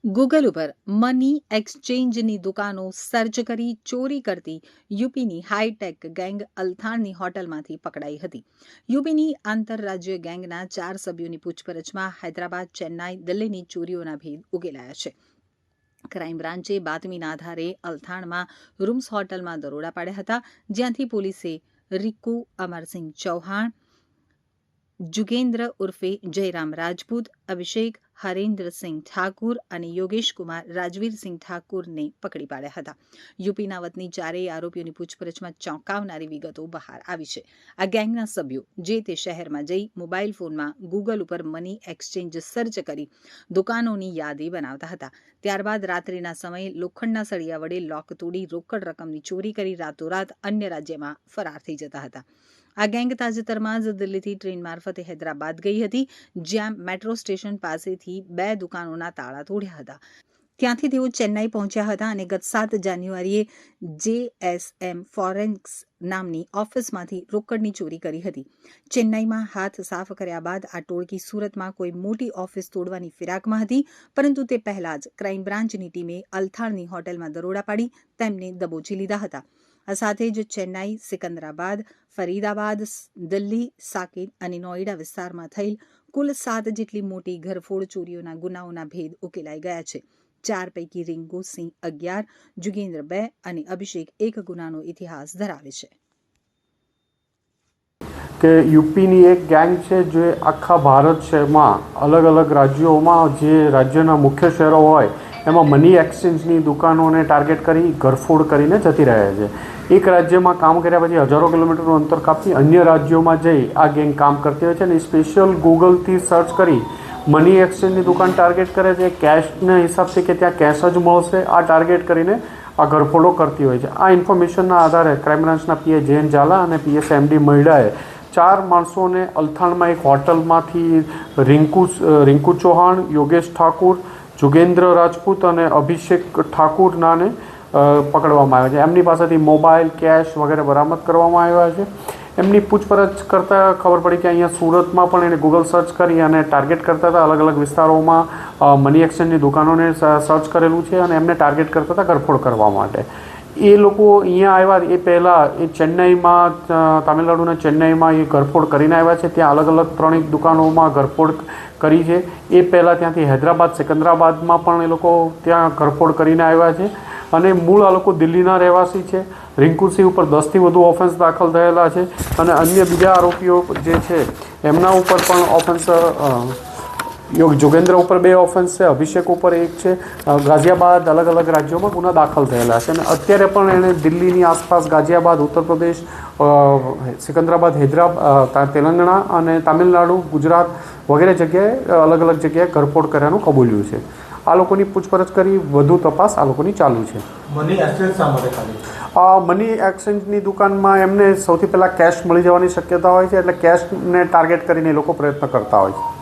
Google ઉપર money એક્સચેન્જની દુકાનો search કરી ચોરી કરતી યુપીની હાઈટેક ગેંગ અલથાણની હોટલમાંથી પકડાઈ હતી. યુપીની આંતરરાજ્ય ગેંગના 4 સભ્યોની પૂછપરછમાં હૈદરાબાદ, ચેન્નાઈ, દિલ્હીની ચોરીઓના ભેદ ઉકેલાયા છે. ક્રાઇમ બ્રાન્ચે બાતમીના આધારે અલથાણમાં રૂમ્સ હોટલમાં દરોડા પાડ્યા હતા, જ્યાંથી પોલીસે રિકુ અમરસિંહ ચૌહાણ, जुगेंद्र उर्फे जयराम राजपूत, अभिषेक हरेंद्रसिंह ठाकुर અને યોગેશ કુમાર રાજવીરસિંહ ઠાકુરને પકડી પાડ્યા હતા. યુપીના વતની ચારેય આરોપીઓની પૂછપરછમાં ચોંકાવનારી વિગતો બહાર આવી છે. આ ગેંગના સભ્યો જે તે શહેરમાં જઈ મોબાઈલ ફોનમાં ગૂગલ ઉપર મની એક્સચેન્જ સર્ચ કરી દુકાનોની યાદી બનાવતા હતા. ત્યારબાદ રાત્રિના સમયે લોખંડના સળિયા વડે લોક તોડી રોકડ રકમની ચોરી કરી રાતોરાત અન્ય રાજ્યમાં ફરાર થઈ જતા હતા. આ ગેંગ તાજેતરમાં જ દિલ્હીથી ટ્રેન મારફતે હૈદરાબાદ ગઈ હતી, જ્યાં મેટ્રો સ્ટેશન પાસેથી 2 દુકાનોના તાળા તોડ્યા હતા. ત્યાંથી તેઓ ચેન્નાઈ પહોંચ્યા હતા અને ગત 7 જાન્યુઆરીએ JSM ફોરેન્સિક્સ નામની ઓફિસમાંથી રોકડની ચોરી કરી હતી. ચેન્નાઈમાં હાથ સાફ કર્યા બાદ આ ટોળકી સુરતમાં કોઈ મોટી ઓફિસ તોડવાની ફિરાકમાં હતી, પરંતુ તે પહેલા જ ક્રાઇમ બ્રાન્ચની ટીમે અલથાણની હોટલમાં દરોડા પાડી તેમને દબોચી લીધા હતા. આ સાથે જ ચેન્નાઈ, સિકંદરાબાદ, ફરીદાબાદ, દિલ્હી, સાકેત અને નોઈડા વિસ્તારમાં થયેલ કુલ 7 જેટલી મોટી ઘરફોડ ચોરીઓના ગુનાઓના ભેદ ઉકેલાઈ ગયા છે. 4 પૈકી રિંકુ સિંહ 11, જુગેન્દ્ર 2 અને અભિષેક 1 ગુનાનો ઇતિહાસ ધરાવે છે. કે યુપીની એક ગેંગ છે જે આખા ભારત શહેરમાં અલગ અલગ રાજ્યોમાં જે રાજ્યના મુખ્ય શહેરો હોય એમાં મની એક્સચેન્જની દુકાનોને ટાર્ગેટ કરી ઘરફોડ કરીને જતી રહે છે. એક રાજ્યમાં કામ કર્યા પછી હજારો કિલોમીટરનું અંતર કાપી અન્ય રાજ્યોમાં જઈ આ ગેંગ કામ કરતી હોય છે અને સ્પેશિયલ ગૂગલથી સર્ચ કરી મની એક્સચેન્જની દુકાન ટાર્ગેટ કરે છે. કેશના હિસાબથી કે ત્યાં કેશ જ મળશે આ ટાર્ગેટ કરીને આ ઘરફોડો કરતી હોય છે. આ ઇન્ફોર્મેશનના આધારે ક્રાઇમ બ્રાન્ચના PI જયંત ઝાલા અને PSMD મહિડાએ 4 માણસોને અલથાણમાં એક હોટલમાંથી રિંકુ ચૌહાણ, યોગેશ ઠાકુર, જુગેન્દ્ર રાજપૂત અને અભિષેક ઠાકુરનાને પકડવામાં આવ્યા છે. એમની પાસેથી મોબાઈલ, કેશ વગેરે બરામદ કરવામાં આવ્યા છે. એમની પૂછપરછ કરતાં ખબર પડી કે અહીંયા સુરતમાં પણ એને ગૂગલ સર્ચ કરી અને ટાર્ગેટ કરતા હતા. અલગ અલગ વિસ્તારોમાં મની એક્સચેન્જની દુકાનોને સર્ચ કરેલું છે અને એમને ટાર્ગેટ કરતા હતા ઘરફોડ કરવા માટે. એ લોકો અહીંયા આવ્યા એ પહેલાં એ ચેન્નાઈમાં, તામિલનાડુના ચેન્નાઈમાં એ ઘરફોડ કરીને આવ્યા છે. ત્યાં અલગ અલગ 3 દુકાનોમાં ઘરફોડ કરી છે. એ પહેલાં ત્યાંથી હૈદરાબાદ, સિકંદરાબાદમાં પણ એ લોકો ત્યાં ઘરફોડ કરીને આવ્યા છે અને મૂળ આ લોકો દિલ્હીના રહેવાસી છે. રિંકુસિંહ ઉપર 10થી વધુ ઓફેન્સ દાખલ થયેલા છે અને અન્ય બીજા આરોપીઓ જે છે એમના ઉપર પણ ઓફેન્સ, જોગેન્દ્ર ઉપર 2 ઓફેન્સ છે, અભિષેક ઉપર 1 છે. ગાઝિયાબાદ, અલગ અલગ રાજ્યોમાં ગુના દાખલ થયેલા છે અને અત્યારે પણ એણે દિલ્હીની આસપાસ ગાઝિયાબાદ, ઉત્તર પ્રદેશ, સિકંદરાબાદ, હૈદરાબાદ, તેલંગાણા અને તામિલનાડુ, ગુજરાત વગેરે જગ્યાએ અલગ અલગ જગ્યાએ ઘરફોડ કર્યાનું કબૂલ્યું છે. આ લોકોની પૂછપરછ કરી વધુ તપાસ આ લોકોની ચાલુ છે. મની એક્સચેન્જની દુકાનમાં એમને સૌથી પહેલાં કેશ મળી જવાની શક્યતા હોય છે, એટલે કેશને ટાર્ગેટ કરીને એ લોકો પ્રયત્ન કરતા હોય છે.